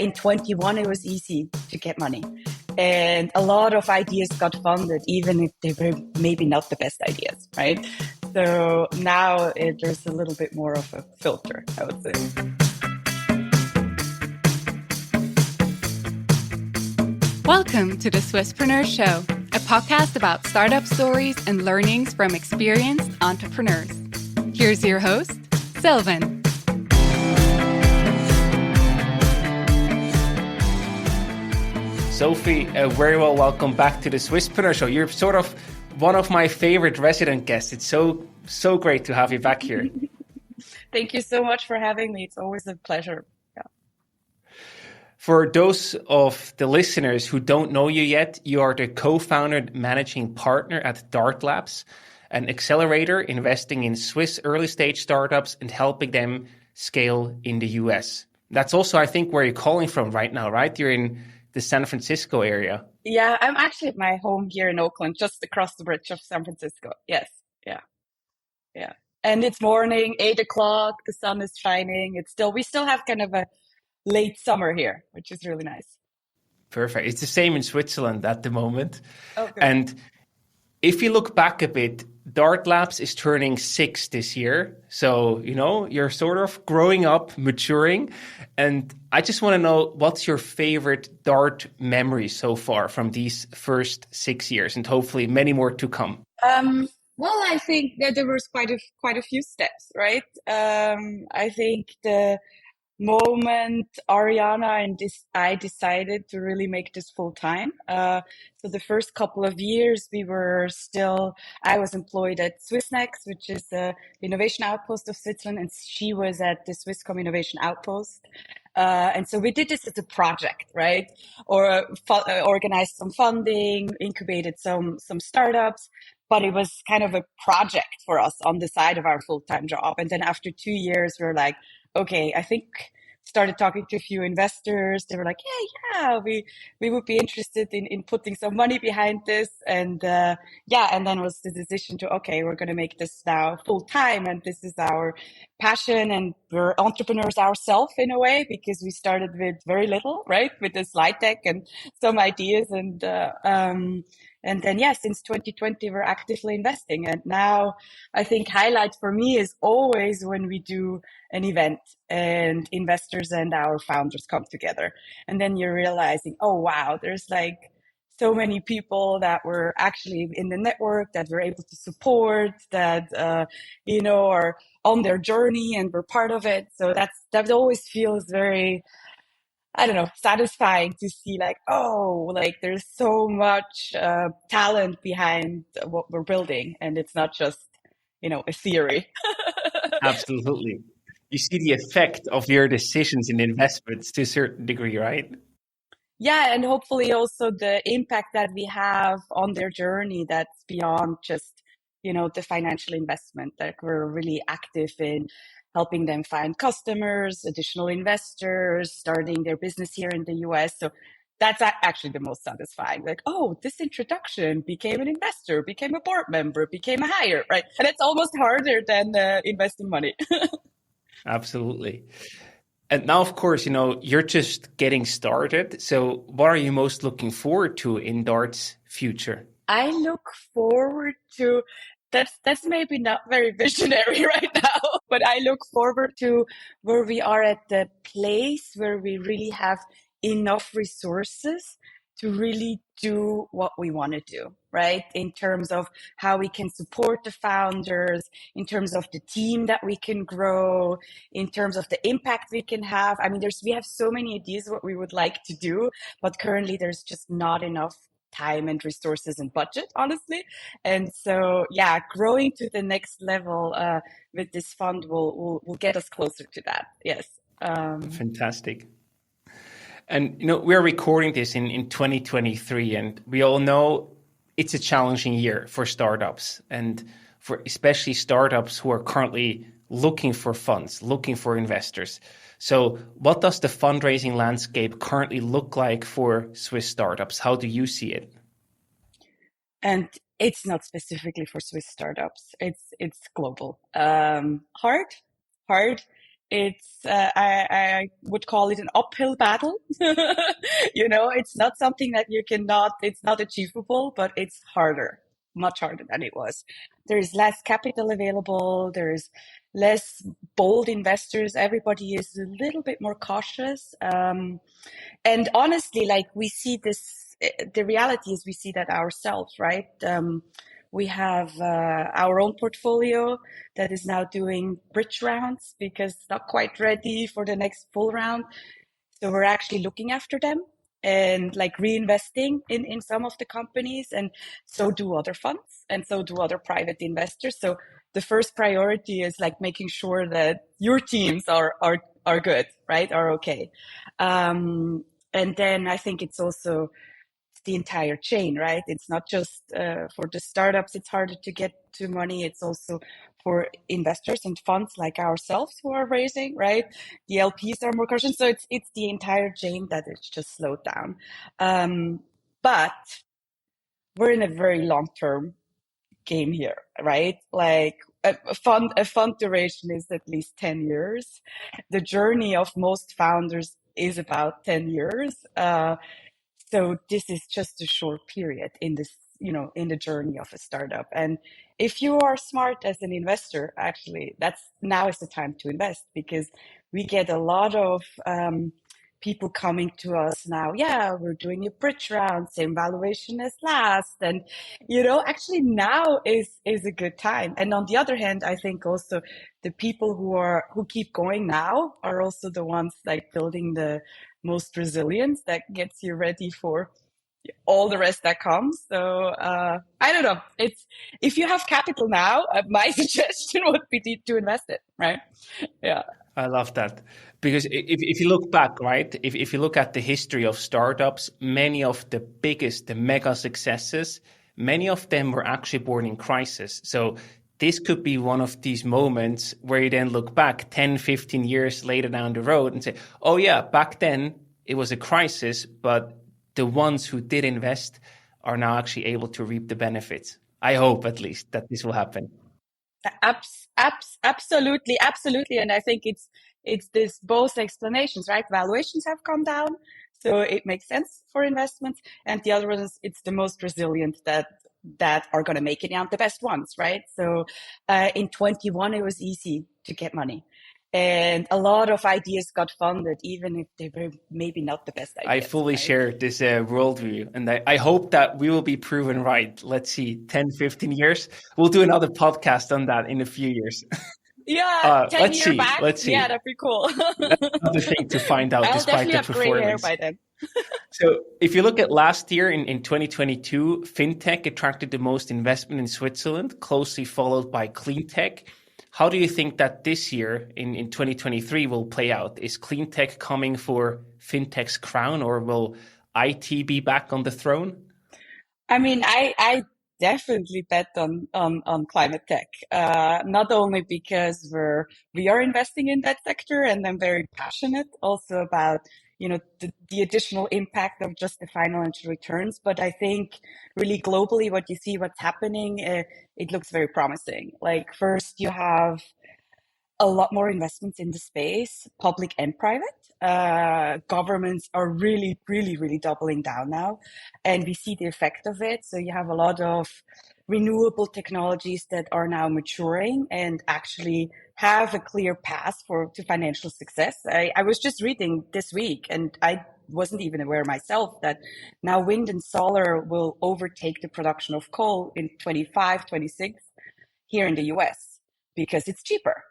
in 21, it was easy to get money. And a lot of ideas got funded, even if they were maybe not the best ideas, right? So now there's a little bit more of a filter, I would say. Welcome to the Swisspreneur Show, a podcast about startup stories and learnings from experienced entrepreneurs. Here's your host, Sylvan. Sophie, very well welcome back to the Swisspreneur Show. You're sort of one of my favorite resident guests. It's so great to have you back here. Thank you so much for having me. It's always a pleasure. Yeah. For those of the listeners who don't know you yet, you are the co-founder and managing partner at Dart Labs, an accelerator investing in Swiss early-stage startups and helping them scale in the US. That's also, I think, where you're calling from right now, right? You're in the San Francisco area. Yeah, I'm actually at my home here in Oakland, just across the bridge of San Francisco. Yes, yeah. And it's morning, 8 o'clock, the sun is shining. We still have kind of a late summer here, which is really nice. Perfect. It's the same in Switzerland at the moment. Okay. And if you look back a bit, Dart Labs is turning 6 this year. So, you're sort of growing up, maturing. And I just want to know, what's your favorite Dart memory so far from these first 6 years, and hopefully many more to come? Well, I think that there was quite a few steps, right? I think the moment Ariana and I decided to really make this full time. So the first couple of years I was employed at Swissnex, which is the innovation outpost of Switzerland, and she was at the Swisscom Innovation Outpost. And so we did this as a project, right? Or organized some funding, incubated some startups, but it was kind of a project for us on the side of our full-time job. And then after 2 years, we're like, okay, I think started talking to a few investors. They were like, yeah, we would be interested in putting some money behind this. And and then was the decision to, okay, we're going to make this now full time. And this is our passion. And we're entrepreneurs ourselves in a way, because we started with very little, right? With the slide deck and some ideas. And then, since 2020, we're actively investing. And now I think highlight for me is always when we do an event and investors and our founders come together. And then you're realizing, oh, wow, there's like so many people that were actually in the network that we're able to support, that, are on their journey and we're part of it. So that always feels very, I don't know, satisfying to see there's so much talent behind what we're building, and it's not just, a theory. Absolutely. You see the effect of your decisions in investments to a certain degree, right? Yeah, and hopefully also the impact that we have on their journey that's beyond just, the financial investment, that we're really active in helping them find customers, additional investors, starting their business here in the US. So that's actually the most satisfying. Like, oh, this introduction became an investor, became a board member, became a hire, right? And it's almost harder than investing money. Absolutely. And now, of course, you're just getting started. So what are you most looking forward to in Dart's future? I look forward to, that's maybe not very visionary right now, but I look forward to where we are at the place where we really have enough resources to really do what we want to do, right? In terms of how we can support the founders, in terms of the team that we can grow, in terms of the impact we can have. I mean, we have so many ideas what we would like to do, but currently there's just not enough time and resources and budget, honestly. And so, growing to the next level with this fund will get us closer to that. Yes. Fantastic. And, we're recording this in 2023, and we all know it's a challenging year for startups, and for especially startups who are currently looking for funds, looking for investors. So what does the fundraising landscape currently look like for Swiss startups? How do you see it? And it's not specifically for Swiss startups. It's global. Hard. It's I would call it an uphill battle. It's not something that it's not achievable, but it's harder, much harder than it was. There's less capital available. There's less bold investors. Everybody is a little bit more cautious. And honestly, like we see this, the reality is we see that ourselves, right? We have our own portfolio that is now doing bridge rounds because it's not quite ready for the next full round. So we're actually looking after them and like reinvesting in some of the companies, and so do other funds and so do other private investors. So the first priority is like making sure that your teams are good, right? Are okay. And then I think it's also the entire chain, right? It's not just for the startups, it's harder to get to money. It's also for investors and funds like ourselves who are raising, right? The LPs are more cautious. So it's the entire chain that it's just slowed down. But we're in a very long-term game here, right? Like a fund duration is at least 10 years. The journey of most founders is about 10 years. So this is just a short period in this, in the journey of a startup. And if you are smart as an investor, actually, now is the time to invest, because we get a lot of people coming to us now. Yeah, we're doing a bridge round, same valuation as last, and actually now is a good time. And on the other hand, I think also the people who keep going now are also the ones like building the most resilience that gets you ready for all the rest that comes. So I don't know. It's if you have capital now, my suggestion would be to invest it, right? Yeah. I love that. Because if you look back, right, if you look at the history of startups, many of the biggest, the mega successes, many of them were actually born in crisis. So this could be one of these moments where you then look back 10, 15 years later down the road and say, oh yeah, back then it was a crisis, but the ones who did invest are now actually able to reap the benefits. I hope at least that this will happen. Absolutely, absolutely. And I think it's this both explanations, right? Valuations have come down, so it makes sense for investments. And the other ones, it's the most resilient that are going to make it, and the best ones, right? So in 21, it was easy to get money. And a lot of ideas got funded, even if they were maybe not the best ideas. I fully right? share this worldview, and I hope that we will be proven right. Let's see, 10, 15 years. We'll do another podcast on that in a few years. Yeah, 10 let's year see. back. Let's see. Yeah, that'd be cool. That's another thing to find out, I'll despite definitely the have gray hair performance. by then. So if you look at last year in 2022, fintech attracted the most investment in Switzerland, closely followed by clean tech. How do you think that this year in 2023 will play out? Is clean tech coming for fintech's crown, or will IT be back on the throne? I mean, I definitely bet on climate tech. Not only because we are investing in that sector, and I'm very passionate also about the additional impact of just the financial returns. But I think really globally, what you see, what's happening, it looks very promising. Like first, you have a lot more investments in the space, public and private. Governments are really, really, really doubling down now, and we see the effect of it. So you have a lot of renewable technologies that are now maturing and actually have a clear path to financial success. I was just reading this week, and I wasn't even aware myself that now wind and solar will overtake the production of coal in 25, 26 here in the US because it's cheaper.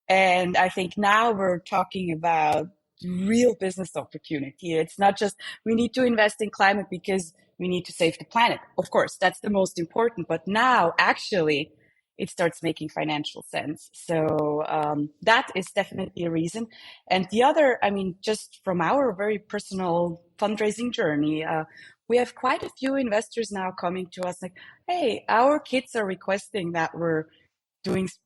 And I think now we're talking about real business opportunity. It's not just we need to invest in climate because we need to save the planet. Of course, that's the most important. But now actually it starts making financial sense. So that is definitely a reason. And the other, I mean, just from our very personal fundraising journey, we have quite a few investors now coming to us like, hey, our kids are requesting that we're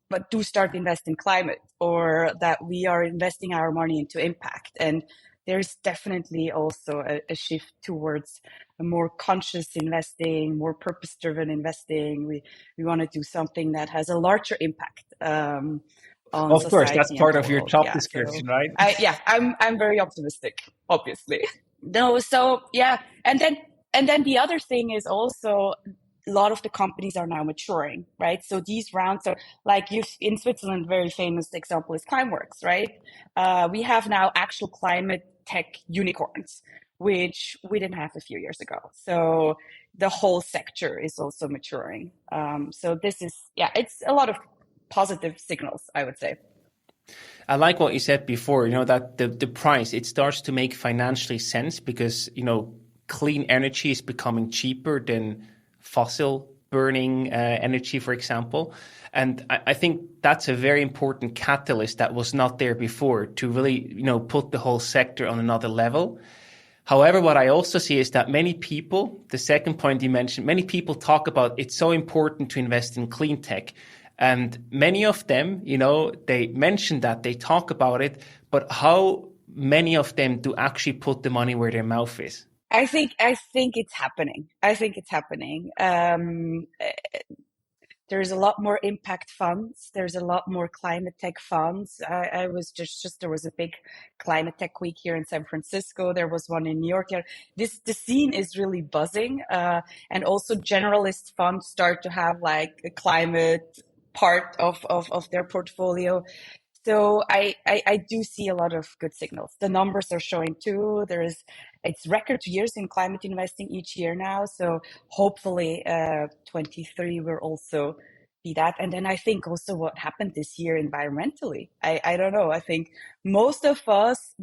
but do start invest in climate, or that we are investing our money into impact. And there's definitely also a shift towards a more conscious investing, more purpose-driven investing. We want to do something that has a larger impact on Of course, that's society and part the of your world. job Yeah. So description, right? I'm very optimistic, obviously. No, so yeah, and then the other thing is also a lot of the companies are now maturing, right? So these rounds are like you in Switzerland, very famous example is Climeworks, right? We have now actual climate tech unicorns, which we didn't have a few years ago. So the whole sector is also maturing. So this is it's a lot of positive signals, I would say. I like what you said before, that the price, it starts to make financially sense because, clean energy is becoming cheaper than fossil burning energy, for example. And I think that's a very important catalyst that was not there before to really, put the whole sector on another level. However, what I also see is that many people, the second point you mentioned, many people talk about it's so important to invest in clean tech. And many of them, they mention that, they talk about it, but how many of them do actually put the money where their mouth is? I think it's happening. I think it's happening. There's a lot more impact funds. There's a lot more climate tech funds. I was just there was a big climate tech week here in San Francisco. There was one in New York. The scene is really buzzing, and also generalist funds start to have like a climate part of their portfolio. So I do see a lot of good signals. The numbers are showing too. It's record years in climate investing each year now. So hopefully 23 will also be that. And then I think also what happened this year environmentally. I don't know. I think most of us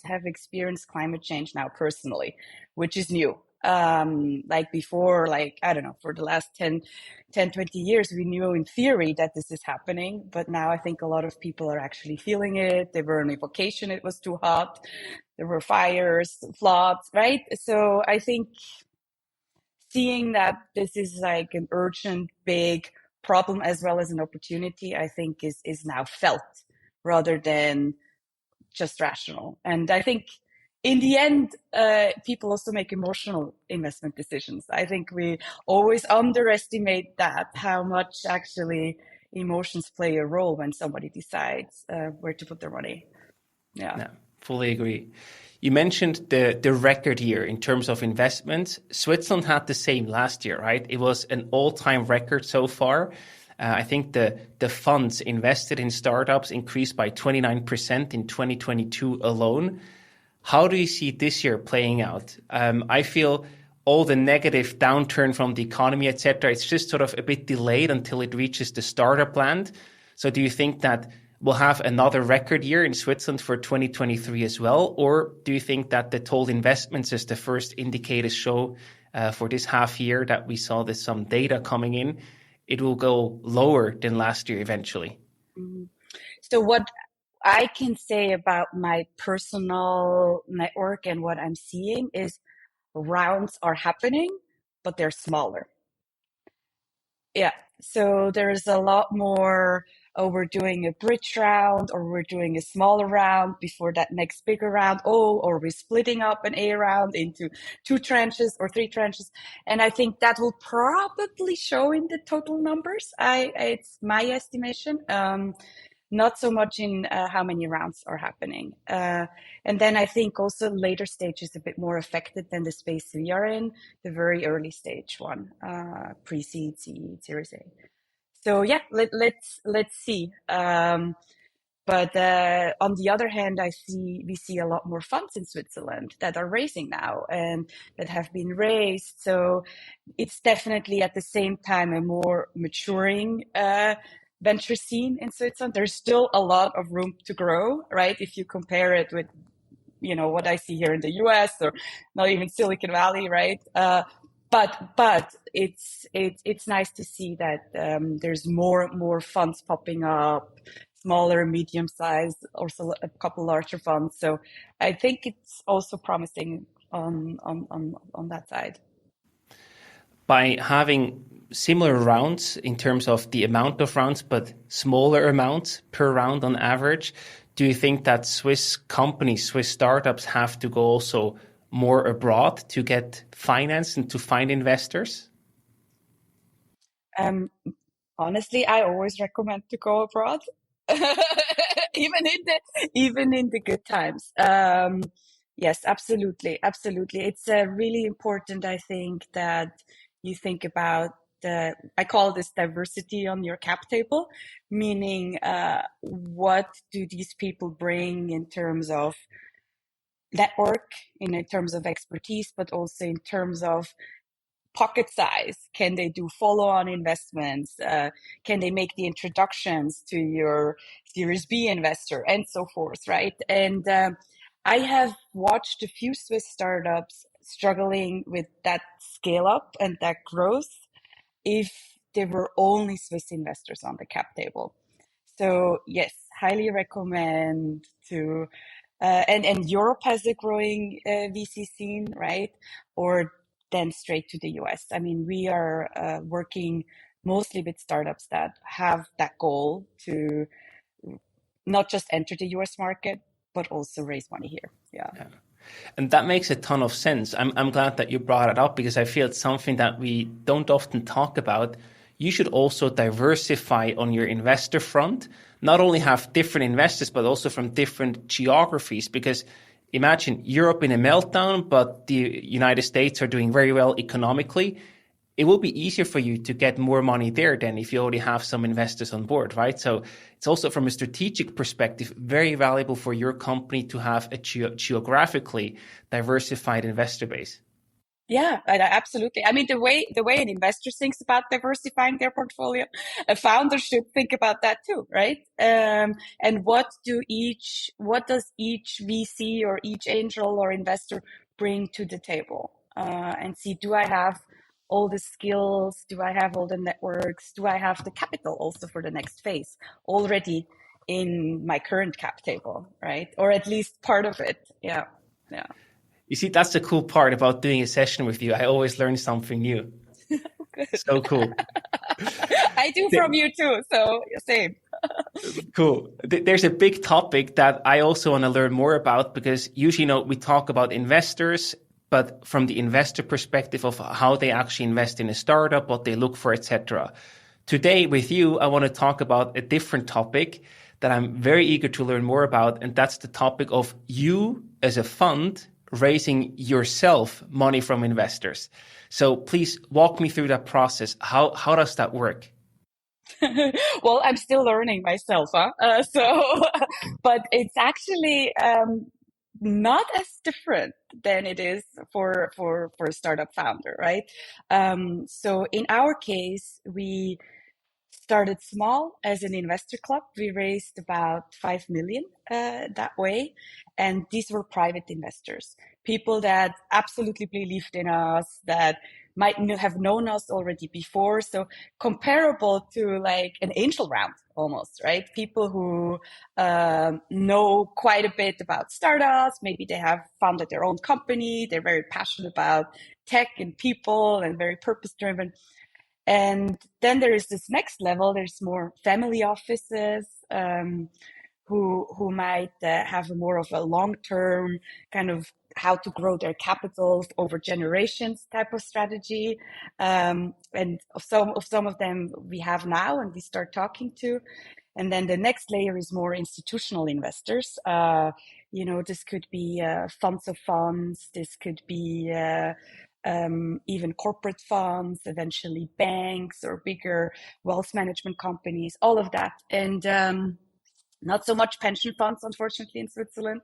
have experienced climate change now personally, which is new. Like before, like, I don't know, for the last 20 years, we knew in theory that this is happening, but now I think a lot of people are actually feeling it. They were on a vacation, it was too hot. There were fires, floods, right? So I think seeing that this is like an urgent, big problem as well as an opportunity, I think is now felt rather than just rational. And I think in the end, people also make emotional investment decisions. I think we always underestimate that, how much actually emotions play a role when somebody decides where to put their money. Yeah. No, fully agree. You mentioned the record year in terms of investments. Switzerland had the same last year, right? It was an all-time record so far. I think the funds invested in startups increased by 29% in 2022 alone. How do you see this year playing out? I feel all the negative downturn from the economy, etc., it's just sort of a bit delayed until it reaches the startup land. So do you think that we'll have another record year in Switzerland for 2023 as well? Or do you think that the total investments, as the first indicators show for this half year that we saw there's some data coming in, it will go lower than last year eventually? So what I can say about my personal network and what I'm seeing is rounds are happening, but they're smaller. Yeah. So there's a lot more, oh, we're doing a bridge round or we're doing a smaller round before that next bigger round. Oh, or we're splitting up an A round into 2 tranches or 3 tranches. And I think that will probably show in the total numbers. It's my estimation. Not so much in how many rounds are happening. And then I think also later stage is a bit more affected than the space we are in, the very early stage one, pre-seed, seed, Series A. So yeah, let's see. But on the other hand, we see a lot more funds in Switzerland that are raising now and that have been raised. So it's definitely at the same time a more maturing venture scene in Switzerland. There's still a lot of room to grow, right? If you compare it with, what I see here in the US or not even Silicon Valley, right? But it's nice to see that there's more funds popping up, smaller, medium size, also a couple larger funds. So I think it's also promising on that side. By having similar rounds in terms of the amount of rounds, but smaller amounts per round on average, do you think that Swiss companies, Swiss startups have to go also more abroad to get finance and to find investors? Honestly, I always recommend to go abroad. Even in the good times. Yes, absolutely, absolutely. It's really important, I think, that you think about I call this diversity on your cap table, meaning what do these people bring in terms of network, in terms of expertise, but also in terms of pocket size. Can they do follow-on investments? Can they make the introductions to your Series B investor and so forth, right? And I have watched a few Swiss startups struggling with that scale up and that growth if there were only Swiss investors on the cap table. So yes, highly recommend to and Europe has a growing VC scene, right? Or then straight to the US. I mean, we are working mostly with startups that have that goal to not just enter the US market, but also raise money here. Yeah. And that makes a ton of sense. I'm glad that you brought it up because I feel it's something that we don't often talk about. You should also diversify on your investor front, not only have different investors, but also from different geographies. Because imagine Europe in a meltdown, but the United States are doing very well economically. It will be easier for you to get more money there than if you already have some investors on board, right? So it's also from a strategic perspective, very valuable for your company to have a geographically diversified investor base. Yeah, absolutely. I mean, the way an investor thinks about diversifying their portfolio, a founder should think about that too, right? And what does each VC or each angel or investor bring to the table? And see, do I have all the skills? Do I have all the networks? Do I have the capital also for the next phase already in my current cap table, right? Or at least part of it. Yeah, yeah. You see, that's the cool part about doing a session with you. I always learn something new. So cool. I do from you too, so same. Cool. There's a big topic that I also want to learn more about because usually, we talk about investors, but from the investor perspective of how they actually invest in a startup, what they look for, etc. Today with you, I want to talk about a different topic that I'm very eager to learn more about, and that's the topic of you as a fund raising yourself money from investors. So please walk me through that process. How does that work? Well, I'm still learning myself, huh? But it's actually not as different than it is for a startup founder, right? So in our case, we started small as an investor club. We raised about 5 million that way. And these were private investors, people that absolutely believed in us, that might have known us already before. So comparable to like an angel round almost, right? People who know quite a bit about startups. Maybe they have founded their own company. They're very passionate about tech and people and very purpose driven. And then there is this next level. There's more family offices who might have more of a long-term kind of how to grow their capital over generations type of strategy. And some of them we have now and we start talking to. And then the next layer is more institutional investors. This could be funds of funds. This could be even corporate funds, eventually banks or bigger wealth management companies, all of that. And not so much pension funds, unfortunately, in Switzerland,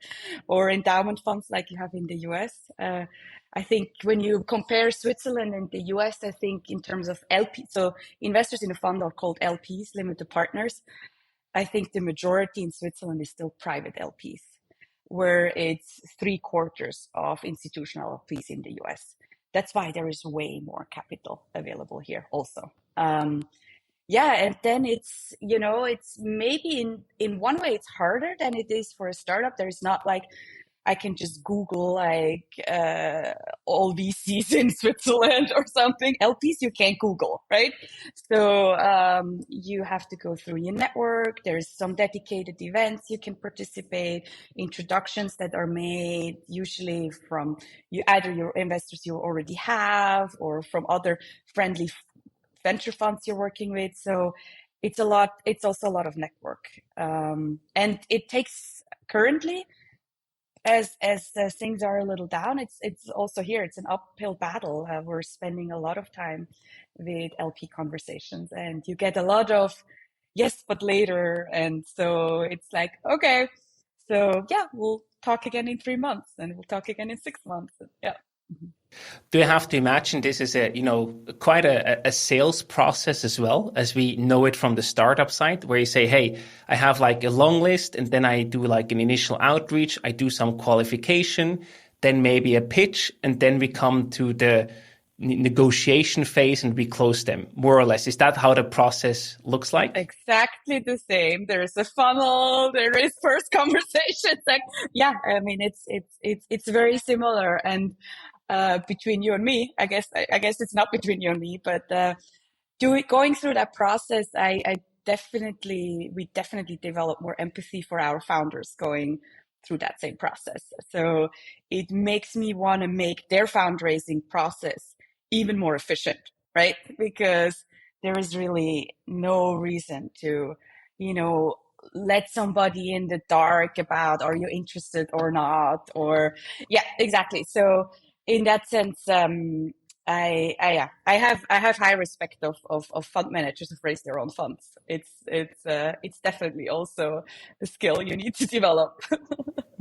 or endowment funds like you have in the US. I think when you compare Switzerland and the US, I think in terms of LP, so investors in a fund are called LPs, limited partners. I think the majority in Switzerland is still private LPs, where it's 3/4 of institutional LPs in the US. That's why there is way more capital available here also. Yeah, and then it's maybe in one way it's harder than it is for a startup. There's not like I can just Google like all VCs in Switzerland or something. LPs you can't Google, right? So you have to go through your network. There's some dedicated events you can participate, introductions that are made usually from either your investors you already have or from other friendly venture funds you're working with. So it's a lot. It's also a lot of network, and it takes currently, as things are a little down. It's also here. It's an uphill battle. We're spending a lot of time with LP conversations, and you get a lot of yes, but later, and so it's like okay, so yeah, we'll talk again in 3 months, and we'll talk again in 6 months. Yeah. Do you have to imagine this is quite a sales process as well, as we know it from the startup side, where you say, hey, I have like a long list, and then I do like an initial outreach, I do some qualification, then maybe a pitch, and then we come to the negotiation phase and we close them, more or less. Is that how the process looks like? Exactly the same. There's a funnel. There is first conversations. Like, yeah, I mean, it's very similar. And between you and me, I guess it's not between you and me, but going through that process, we definitely develop more empathy for our founders going through that same process. So it makes me want to make their fundraising process even more efficient, right? Because there is really no reason to, let somebody in the dark about, are you interested or not? Or yeah, exactly. So in that sense, I have high respect of fund managers who raise their own funds. It's definitely also a skill you need to develop.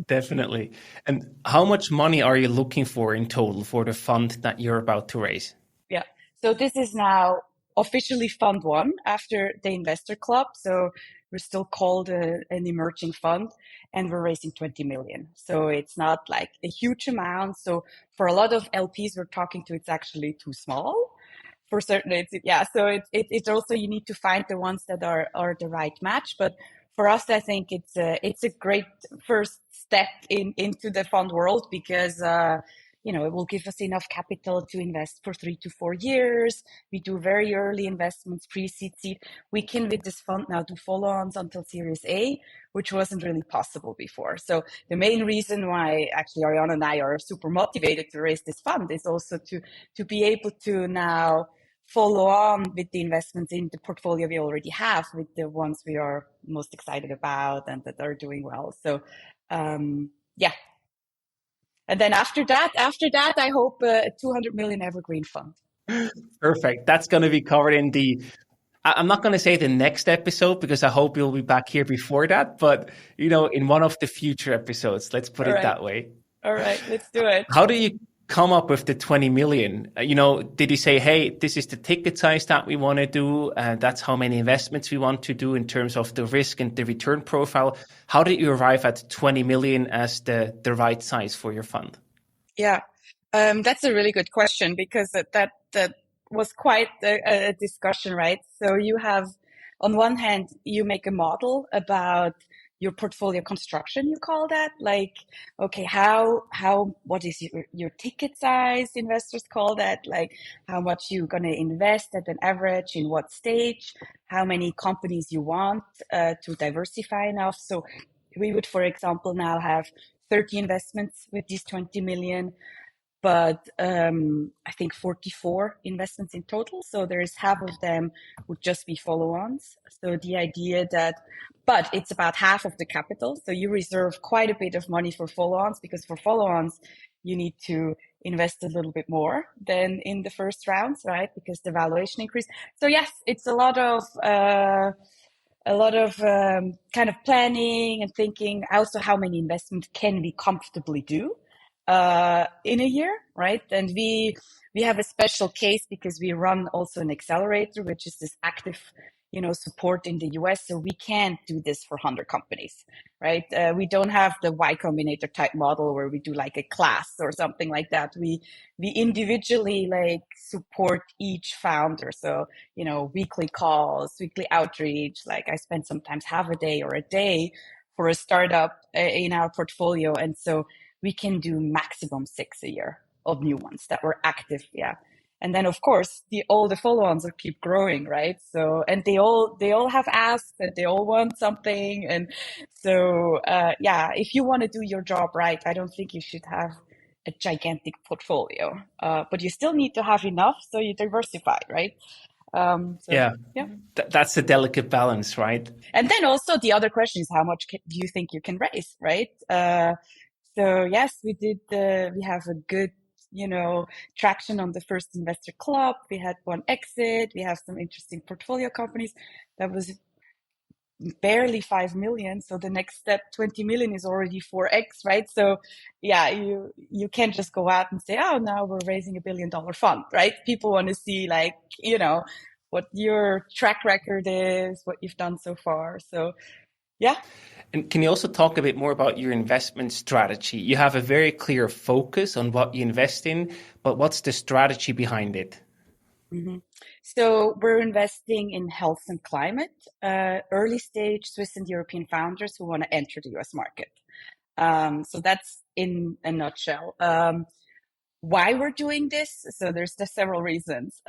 Definitely. And how much money are you looking for in total for the fund that you're about to raise? Yeah. So this is now officially Fund One after the Investor Club. So we're still called an emerging fund, and we're raising 20 million. So it's not like a huge amount. So for a lot of LPs we're talking to, it's actually too small. For certain, So it's also, you need to find the ones that are the right match. But for us, I think it's a great first step into the fund world, because it will give us enough capital to invest for 3 to 4 years. We do very early investments, pre-seed, seed. We can, with this fund now, do follow-ons until Series A, which wasn't really possible before. So the main reason why actually Ariana and I are super motivated to raise this fund is also to be able to now follow on with the investments in the portfolio we already have, with the ones we are most excited about and that are doing well. So yeah. And then after that, I hope a 200 million evergreen fund. Perfect. That's going to be covered in I'm not going to say the next episode, because I hope you'll be back here before that, but in one of the future episodes, let's put it that way. All right, let's do it. How do you come up with the 20 million? Did you say, hey, this is the ticket size that we want to do, and that's how many investments we want to do in terms of the risk and the return profile? How did you arrive at 20 million as the right size for your fund? Yeah, that's a really good question, because that was quite a discussion, right? So you have, on one hand, you make a model about your portfolio construction, you call that, like, okay, what is your ticket size, investors call that, like how much you're going to invest at an average, in what stage, how many companies you want to diversify enough. So we would, for example, now have 30 investments with these 20 million, but I think 44 investments in total. So there's half of them would just be follow-ons. So the idea but it's about half of the capital. So you reserve quite a bit of money for follow-ons, because for follow-ons, you need to invest a little bit more than in the first rounds, right? Because the valuation increase. So yes, it's a lot of kind of planning and thinking. Also, how many investments can we comfortably do in a year, right? And we have a special case because we run also an accelerator, which is this active, support in the US. So we can't do this for 100 companies, right? We don't have the Y Combinator type model where we do like a class or something like that. We individually like support each founder. So, weekly calls, weekly outreach. Like I spend sometimes half a day or a day for a startup in our portfolio. And so we can do maximum 6 a year of new ones that were active. Yeah. And then of course all the follow-ons will keep growing, right? So, and they all have asked that they all want something. And so, if you want to do your job right, I don't think you should have a gigantic portfolio, but you still need to have enough so you diversify, right? Yeah, Yeah. that's a delicate balance, right? And then also the other question is how much do you think you can raise, right? So yes, we have a good, traction on the first investor club. We had one exit. We have some interesting portfolio companies. That was barely 5 million. So the next step, 20 million is already 4x, right? So yeah, you can't just go out and say, oh, now we're raising $1 billion fund, right? People want to see what your track record is, what you've done so far. So yeah. And can you also talk a bit more about your investment strategy? You have a very clear focus on what you invest in, but what's the strategy behind it? Mm-hmm. So we're investing in health and climate, early stage Swiss and European founders who want to enter the US market. So that's in a nutshell. Why we're doing this? So there's several reasons.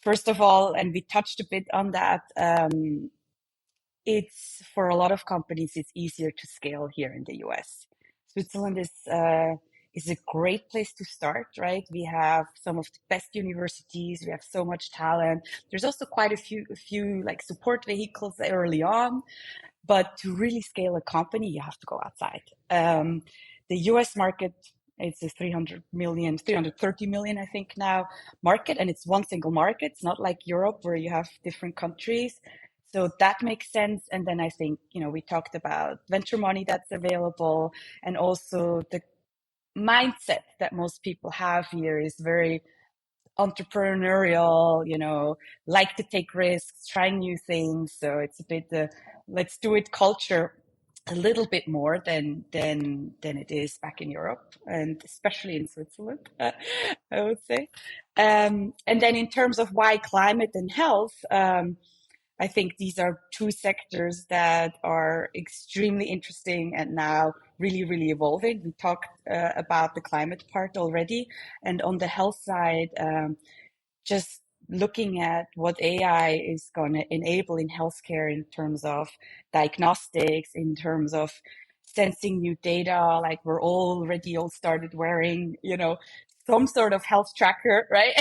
First of all, and we touched a bit on that, it's for a lot of companies, it's easier to scale here in the US. Switzerland is a great place to start, right? We have some of the best universities. We have so much talent. There's also quite a few like support vehicles early on. But to really scale a company, you have to go outside. The US market, it's a 330 million, I think now, market, and it's one single market. It's not like Europe where you have different countries. So that makes sense. And then I think, we talked about venture money that's available, and also the mindset that most people have here is very entrepreneurial, like to take risks, try new things. So it's a bit the let's do it culture, a little bit more than it is back in Europe, and especially in Switzerland, I would say. And then in terms of why climate and health, I think these are two sectors that are extremely interesting and now really, really evolving. We talked about the climate part already. And on the health side, just looking at what AI is going to enable in healthcare in terms of diagnostics, in terms of sensing new data, like we're already all started wearing, some sort of health tracker, right?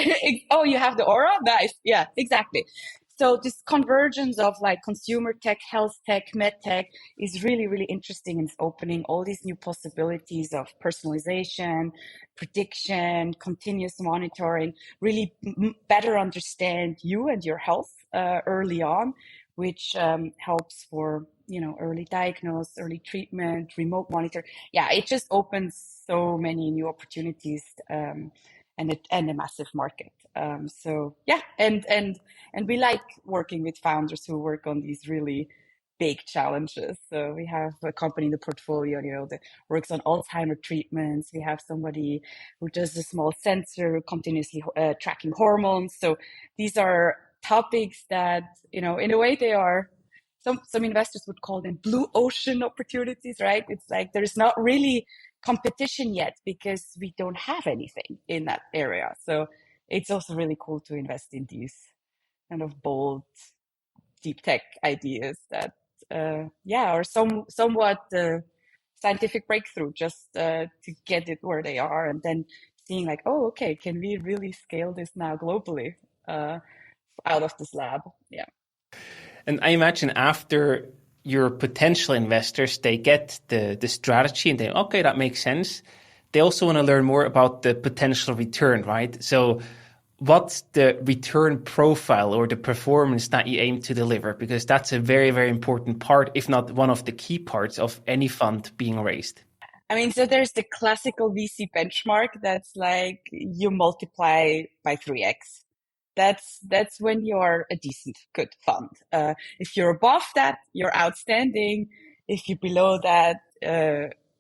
Oh, you have the Aura? Nice. Yeah, exactly. So this convergence of like consumer tech, health tech, med tech is really, really interesting, and it's opening all these new possibilities of personalization, prediction, continuous monitoring, really better understand you and your health early on, which helps for early diagnosis, early treatment, remote monitor. Yeah, it just opens so many new opportunities, and a massive market. So yeah, and we like working with founders who work on these really big challenges. So we have a company in the portfolio, that works on Alzheimer treatments. We have somebody who does a small sensor continuously tracking hormones. So these are topics that, in a way they are, some investors would call them blue ocean opportunities, right? It's like there's not really competition yet because we don't have anything in that area. So it's also really cool to invest in these kind of bold, deep tech ideas that, are somewhat scientific breakthrough, just to get it where they are, and then seeing like, oh, okay, can we really scale this now globally out of this lab? Yeah. And I imagine after your potential investors, they get the strategy and they, okay, that makes sense. They also want to learn more about the potential return, right? So what's the return profile or the performance that you aim to deliver? Because that's a very, very important part, if not one of the key parts of any fund being raised. I mean, so there's the classical VC benchmark that's like you multiply by 3x. That's when you're a decent, good fund. If you're above that, you're outstanding. If you're below that,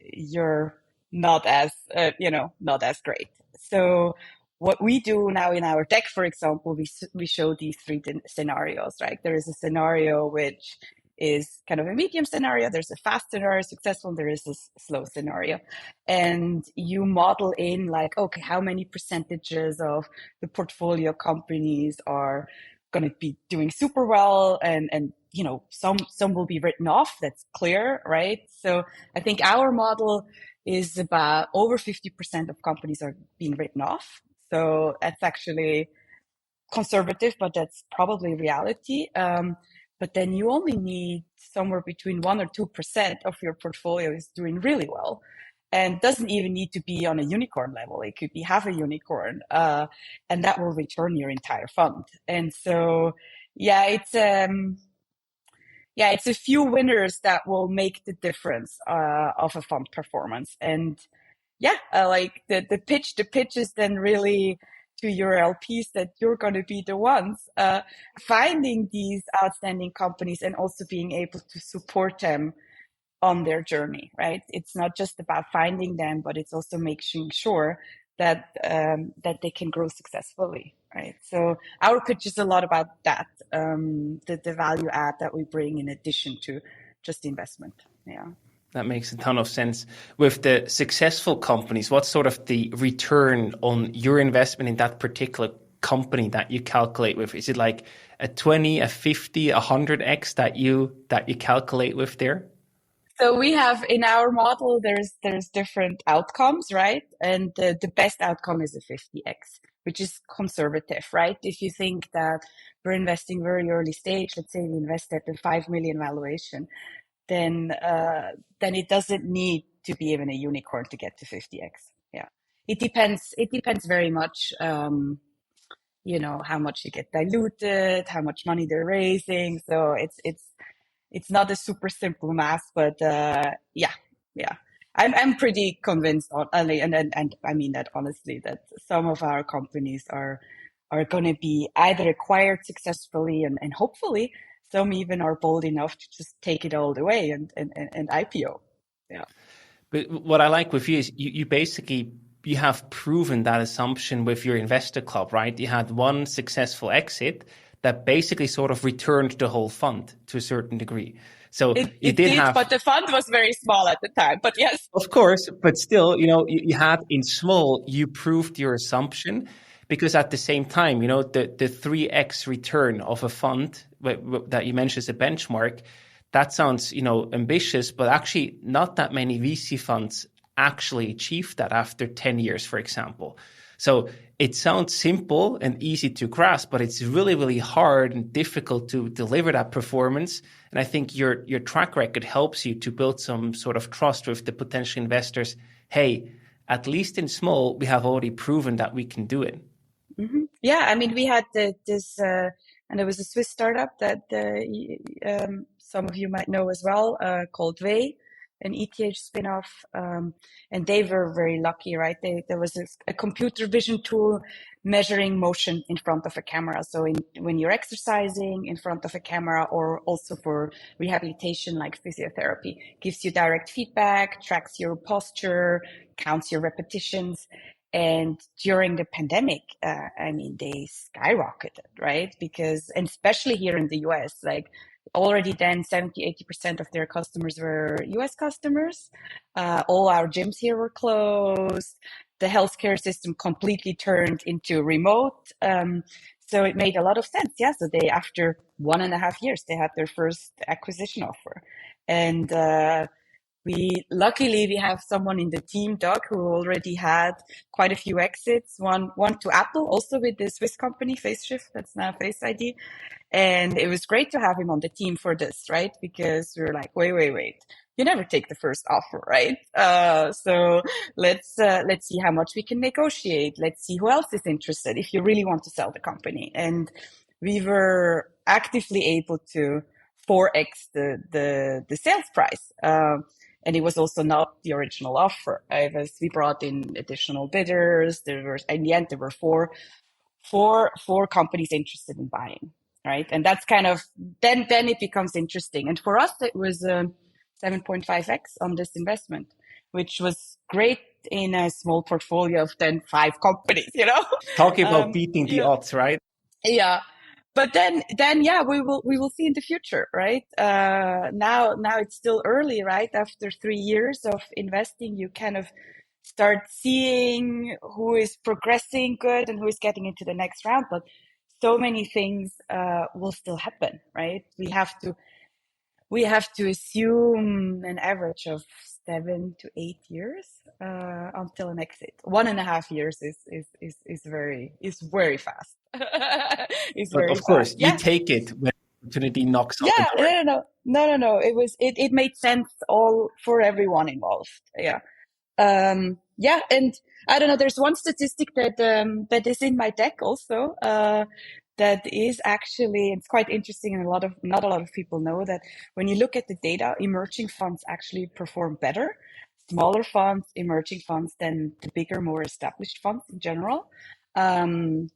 you're not as not as great. So what we do now in our deck, for example, we show these three scenarios, right? There is a scenario which is kind of a medium scenario. There's a fast scenario, successful, and there is a slow scenario. And you model in like, okay, how many percentages of the portfolio companies are going to be doing super well, and some will be written off. That's clear, right? So I think our model is about over 50% of companies are being written off. So that's actually conservative, but that's probably reality. But then you only need somewhere between 1 or 2% of your portfolio is doing really well, and doesn't even need to be on a unicorn level. It could be half a unicorn, and that will return your entire fund. And so, yeah, it's a few winners that will make the difference of a fund performance. And like the pitch is then really to your LPs that you're going to be the ones finding these outstanding companies and also being able to support them on their journey, right? It's not just about finding them, but it's also making sure that that they can grow successfully, right? So our pitch is a lot about that, the value add that we bring in addition to just investment. Yeah. That makes a ton of sense. With the successful companies, what's sort of the return on your investment in that particular company that you calculate with? Is it like a 20, a 50, 100x that you calculate with there? So we have in our model, there's different outcomes, right? And the best outcome is a 50x, which is conservative, right? If you think that we're investing very early stage, let's say we invest at the 5 million valuation, then it doesn't need to be even a unicorn to get to 50x. Yeah, it depends. It depends very much. How much you get diluted, how much money they're raising. So it's not a super simple math, but yeah. I'm pretty convinced and I mean that honestly, that some of our companies are going to be either acquired successfully and hopefully some even are bold enough to just take it all the way and IPO. Yeah. But what I like with you is you basically you have proven that assumption with your investor club, right? You had one successful exit that basically sort of returned the whole fund to a certain degree. So it did have, but the fund was very small at the time. But yes, of course, but still, you had in small, you proved your assumption, because at the same time, the 3x return of a fund that you mentioned as a benchmark, that sounds, ambitious, but actually not that many VC funds actually achieve that after 10 years, for example. So it sounds simple and easy to grasp, but it's really, really hard and difficult to deliver that performance. And I think your track record helps you to build some sort of trust with the potential investors. Hey, at least in small, we have already proven that we can do it. Mm-hmm. Yeah, I mean, we had this, and there was a Swiss startup that some of you might know as well, called Vay, an ETH spin-off, and they were very lucky, right? There was a computer vision tool measuring motion in front of a camera. So when you're exercising in front of a camera, or also for rehabilitation like physiotherapy, gives you direct feedback, tracks your posture, counts your repetitions. And during the pandemic, I mean, they skyrocketed, right? And especially here in the US, like already then 70-80% of their customers were US customers. All our gyms here were closed. The healthcare system completely turned into remote. So it made a lot of sense. Yeah. So after 1.5 years, they had their first acquisition offer. And luckily we have someone in the team, Doug, who already had quite a few exits. One to Apple, also with the Swiss company FaceShift, that's now Face ID. And it was great to have him on the team for this, right? Because we were like, wait. You never take the first offer, right? So let's see how much we can negotiate. Let's see who else is interested if you really want to sell the company. And we were actively able to 4x the sales price. And it was also not the original offer. We brought in additional bidders. In the end, there were four companies interested in buying, right? And that's kind of, then it becomes interesting. And for us, it was 7.5x on this investment, which was great in a small portfolio of then 5 companies, Talking about beating the odds, right? Yeah. But then, yeah, we will see in the future, right? Now it's still early, right? After 3 years of investing, you kind of start seeing who is progressing good and who is getting into the next round. But so many things will still happen, right? We have to assume an average of 7 to 8 years until an exit. 1.5 years is very fast. It's But very of course, fast. you Yeah. take it when opportunity knocks on the Yeah. door. No. It made sense all for everyone involved. Yeah. Yeah, and I don't know. There's one statistic that is in my deck also. That is actually, it's quite interesting, and not a lot of people know that when you look at the data, emerging funds actually perform better, smaller funds, emerging funds, than the bigger, more established funds in general,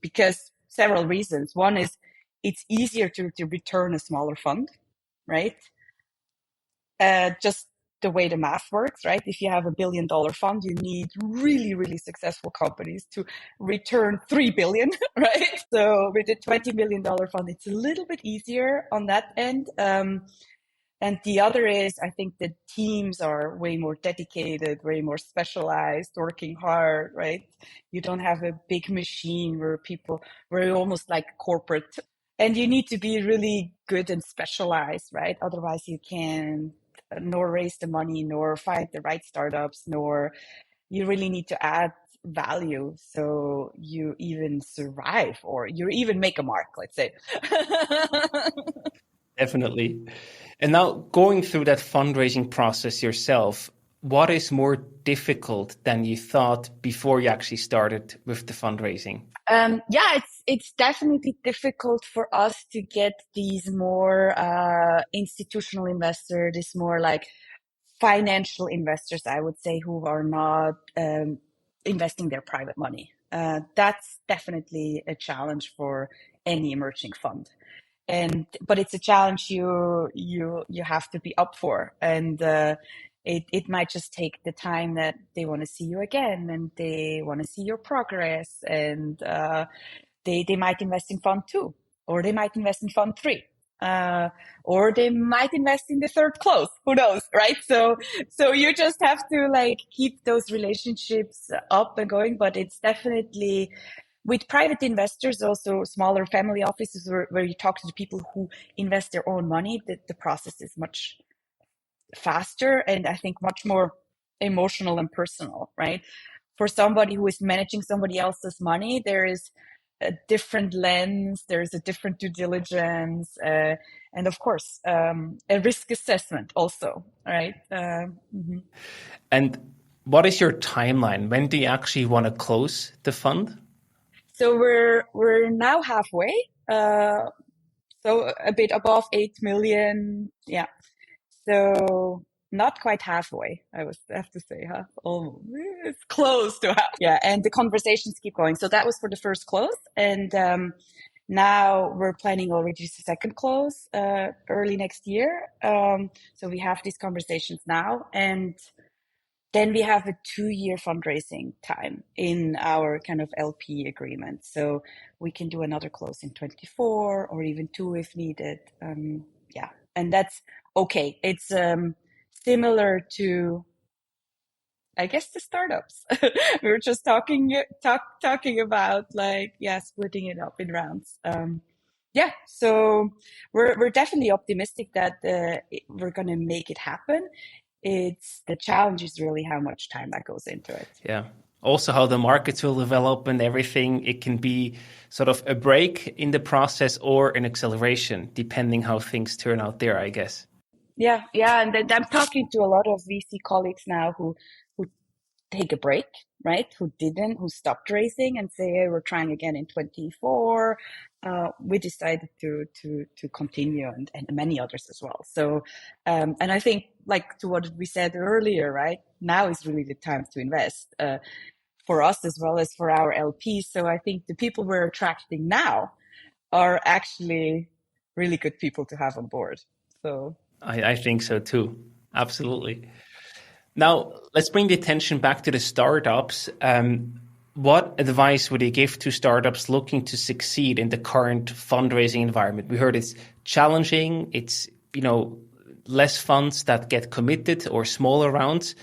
because several reasons. One is it's easier to return a smaller fund, right? Just the way the math works, right? If you have $1 billion fund, you need really, really successful companies to return 3 billion, right? So with a $20 million fund, it's a little bit easier on that end. And the other is, I think the teams are way more dedicated, way more specialized, working hard, right? You don't have a big machine where you're almost like corporate, and you need to be really good and specialized, right? Otherwise you can nor raise the money, nor find the right startups, nor you really need to add value so you even survive or you even make a mark, let's say. Definitely. And now going through that fundraising process yourself, what is more difficult than you thought before you actually started with the fundraising? Yeah, it's definitely difficult for us to get these more institutional investors, these more like financial investors, I would say, who are not investing their private money. That's definitely a challenge for any emerging fund. But it's a challenge you have to be up for, and it might just take the time that they want to see you again, and they want to see your progress, and they might invest in fund two, or they might invest in fund three, or they might invest in the third close. Who knows, right? So you just have to like keep those relationships up and going. But it's definitely with private investors, also smaller family offices where you talk to the people who invest their own money, the process is much faster and I think much more emotional and personal, right? For somebody who is managing somebody else's money, there is a different lens, there's a different due diligence, and of course, a risk assessment also, right? And what is your timeline? When do you actually want to close the fund? So we're now halfway, so a bit above 8 million. Yeah. So not quite halfway, I would have to say, huh? Oh, it's close to half. Yeah, and the conversations keep going. So that was for the first close, and now we're planning already the second close early next year. So we have these conversations now, and then we have a 2-year fundraising time in our kind of LP agreement. So we can do another close in 24 or even 2 if needed. Yeah, and that's okay. It's similar to, I guess, the startups. We were just talking about like, yeah, splitting it up in rounds. Yeah, so we're definitely optimistic that we're gonna make it happen. It's the challenge is really how much time that goes into it. Yeah. Also, how the markets will develop and everything. It can be sort of a break in the process or an acceleration, depending how things turn out there, I guess. Yeah, and then I'm talking to a lot of VC colleagues now who take a break, right? Who stopped racing and say, hey, we're trying again in 24. We decided to continue, and many others as well. So, and I think like to what we said earlier, right? Now is really the time to invest for us as well as for our LPs. So I think the people we're attracting now are actually really good people to have on board. So I think so too. Absolutely. Now, let's bring the attention back to the startups. What advice would you give to startups looking to succeed in the current fundraising environment? We heard it's challenging. It's, less funds that get committed or smaller rounds.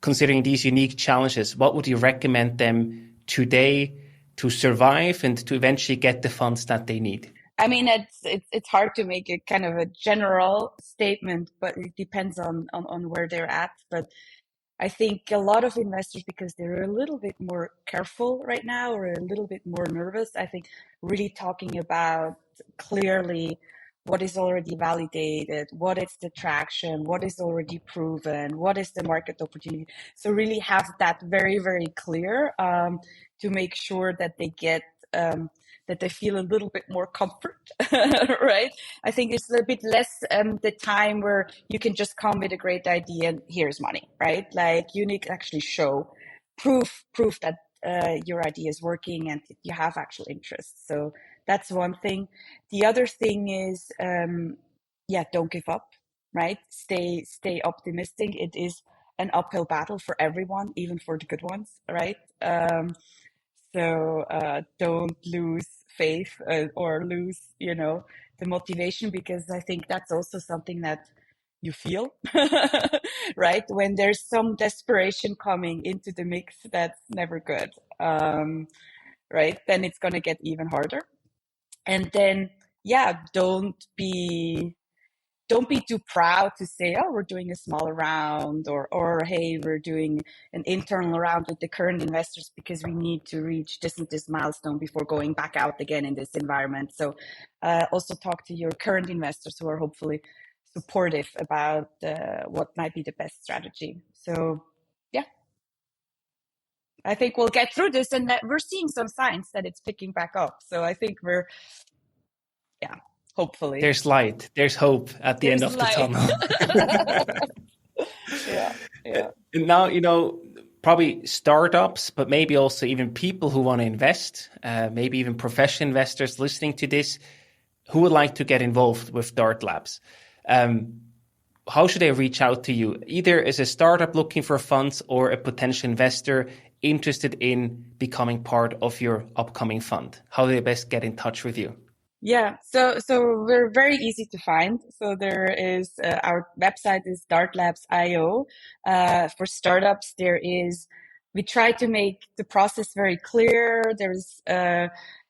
Considering these unique challenges, what would you recommend them today to survive and to eventually get the funds that they need? I mean, it's hard to make a kind of a general statement, but it depends on where they're at. But I think a lot of investors, because they're a little bit more careful right now or a little bit more nervous, I think really talking about clearly what is already validated, what is the traction, what is already proven, what is the market opportunity. So really have that very, very clear to make sure that they get that they feel a little bit more comfort, right? I think it's a bit less the time where you can just come with a great idea and here's money, right? Like you need to actually show proof that your idea is working and you have actual interest. So that's one thing. The other thing is, don't give up, right? Stay optimistic. It is an uphill battle for everyone, even for the good ones, right? So don't lose faith or lose, the motivation, because I think that's also something that you feel, right? When there's some desperation coming into the mix, that's never good, right? Then it's going to get even harder. And then, don't be too proud to say, oh, we're doing a smaller round, or hey, we're doing an internal round with the current investors because we need to reach this and this milestone before going back out again in this environment. So also talk to your current investors who are hopefully supportive about what might be the best strategy. So yeah, I think we'll get through this, and that we're seeing some signs that it's picking back up. So I think hopefully. There's light. There's hope at the end of the tunnel. Yeah. And now, probably startups, but maybe also even people who want to invest, maybe even professional investors listening to this, who would like to get involved with Dart Labs. How should they reach out to you, either as a startup looking for funds or a potential investor interested in becoming part of your upcoming fund? How do they best get in touch with you? Yeah, so we're very easy to find. So there is our website is dartlabs.io. For startups, we try to make the process very clear. There's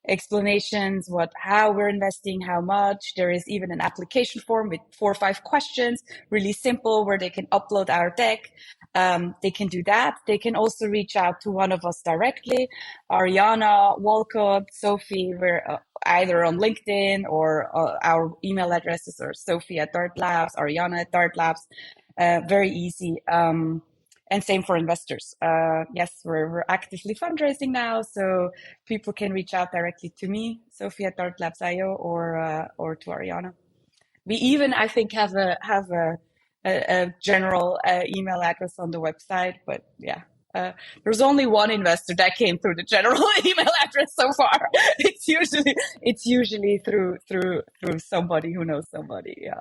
explanations how we're investing, how much. There is even an application form with 4 or 5 questions, really simple, where they can upload our deck. They can do that. They can also reach out to one of us directly. Ariana, Walcott, Sophie, we're either on LinkedIn, or our email addresses are Sophie@DartLabs, Ariana@DartLabs. Very easy. And same for investors. Yes, we're actively fundraising now, so people can reach out directly to me, Sophie@DartLabs.io, or to Ariana. We even, I think, have a general email address on the website, but yeah. There's only one investor that came through the general email address so far. It's usually through somebody who knows somebody. Yeah.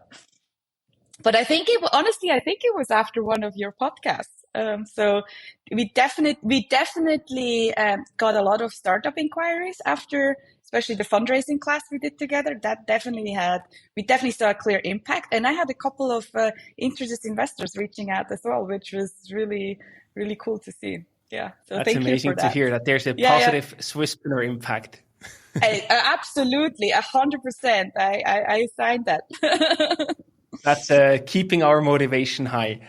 But I think honestly, I think it was after one of your podcasts. So we definitely got a lot of startup inquiries after, especially the fundraising class we did together. We definitely saw a clear impact. And I had a couple of interested investors reaching out as well, which was really, really cool to see. Yeah. So that's thank amazing you for that. To hear that there's a positive Swisspreneur impact. Absolutely, 100%. I signed that. That's keeping our motivation high.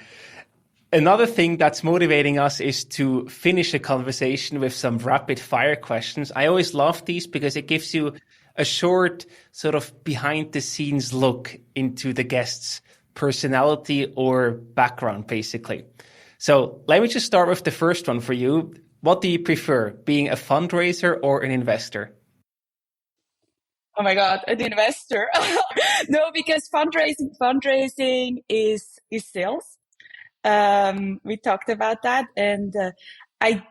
Another thing that's motivating us is to finish a conversation with some rapid fire questions. I always love these because it gives you a short sort of behind the scenes look into the guest's personality or background, basically. So let me just start with the first one for you. What do you prefer, being a fundraiser or an investor? Oh my God, an investor. No, because fundraising is sales. We talked about that, and I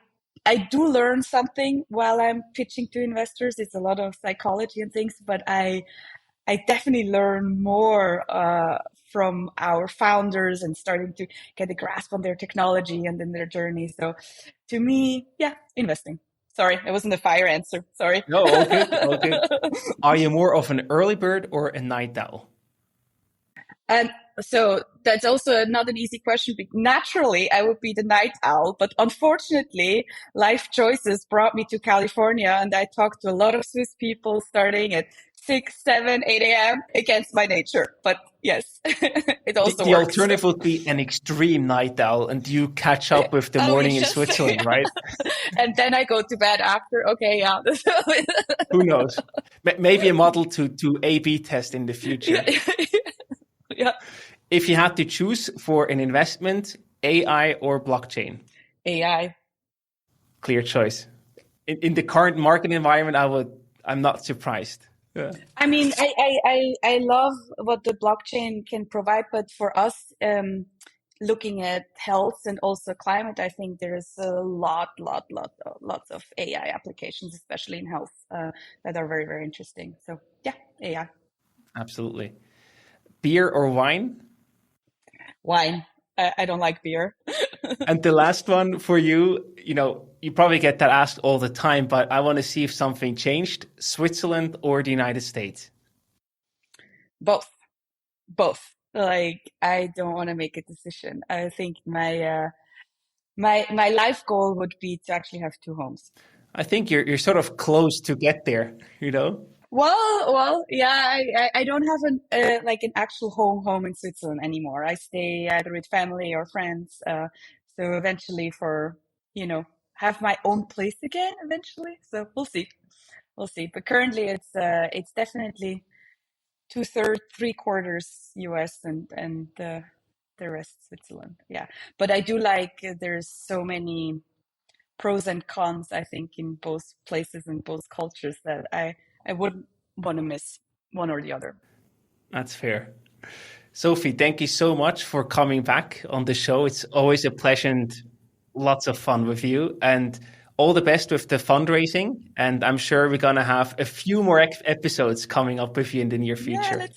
do learn something while I'm pitching to investors. It's a lot of psychology and things, but I definitely learn more from our founders and starting to get a grasp on their technology and then their journey. So to me, investing. Sorry, it wasn't a fire answer. Sorry. No, all good, all good. Are you more of an early bird or a night owl? So that's also not an easy question. Naturally, I would be the night owl, but unfortunately, life choices brought me to California, and I talked to a lot of Swiss people starting at 6, 7, 8 a.m. against my nature. But yes, it also The works. alternative would be an extreme night owl, and you catch up with the Oh, morning in just, Switzerland, yeah. right? And then I go to bed after. Okay, yeah. Who knows? Maybe a model to A/B test in the future. Yeah. If you had to choose for an investment, AI or blockchain? AI. Clear choice. In the current market environment, I'm not surprised. Yeah. I mean, I love what the blockchain can provide, but for us, looking at health and also climate, I think there's a lots of AI applications, especially in health, that are very, very interesting. So yeah, AI. Absolutely. Beer or wine? Wine. I don't like beer. And the last one for you, you probably get that asked all the time, but I want to see if something changed. Switzerland or the United States? Both. Like, I don't want to make a decision. I think my life goal would be to actually have 2 homes. I think you're sort of close to get there, Well, yeah. I don't have like an actual home in Switzerland anymore. I stay either with family or friends. So eventually, have my own place again eventually. So we'll see. But currently, it's definitely 2/3, 3/4 US and the rest Switzerland. Yeah, but I do like, there's so many pros and cons, I think, in both places and both cultures, that I wouldn't want to miss one or the other. That's fair. Sophie, thank you so much for coming back on the show. It's always a pleasure and lots of fun with you. And all the best with the fundraising. And I'm sure we're going to have a few more episodes coming up with you in the near future. Yeah,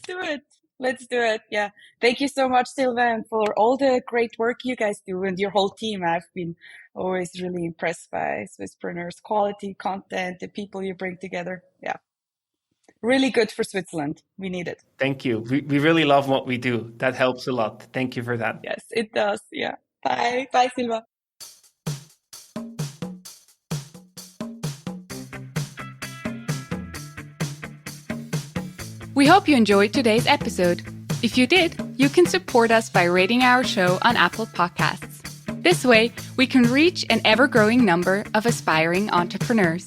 let's do it. Yeah. Thank you so much, Sylvain, for all the great work you guys do and your whole team. I've been always really impressed by Swisspreneurs' quality, content, the people you bring together. Yeah. Really good for Switzerland. We need it. Thank you. We really love what we do. That helps a lot. Thank you for that. Yes, it does. Yeah. Bye. Bye, Silva. We hope you enjoyed today's episode. If you did, you can support us by rating our show on Apple Podcasts. This way, we can reach an ever-growing number of aspiring entrepreneurs.